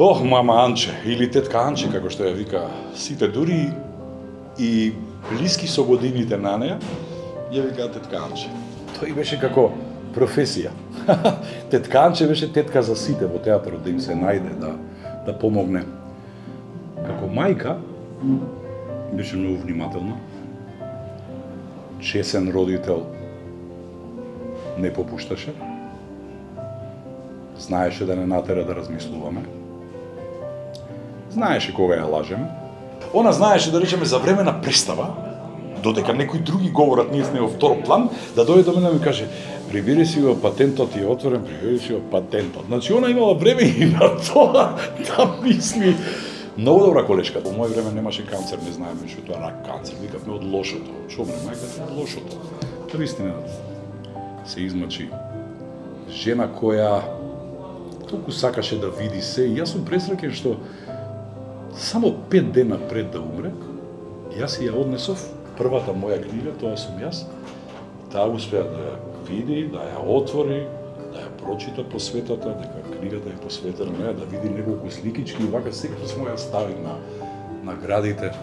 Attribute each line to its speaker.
Speaker 1: Ох, мама Анче, или тетка Анче, како што ја вика сите, дури и блиски со годините на неа, ја вика тетка Анче. Тој беше како професија. Тетка Анче беше тетка за сите во театарот, да им се најде, да помогне. Како мајка, беше многу внимателна, чесен родител, не попушташе, знаеше да не натера да размислуваме, знаеше кога ја лажеме. Она знаеше, да речеме, за време на представа, додека некои други говорат, ние сме во втор план, да дојде до мене и ми каже: "Прибери си го, патентот е отворен, прибери си го патентот." Значи, она имала време и на тоа да мисли. Многу добра колешка. Во моје време немаше канцер, не знаеме што тоа рак канцер. Викавме од лошото. Чобре, мајка, од лошото. Тоа вистина се измачи. Жена која толку сакаше да види се. И јас сум пресреќен што само 5 дена пред да умре, јас ја однесов првата моја книга, тоа сум јас. Таа успеа да ја види, да ја отвори, да ја прочита посветата, дека книгата е посветена на неа, да види неколку сликички и вака секој смо ја стави на градите.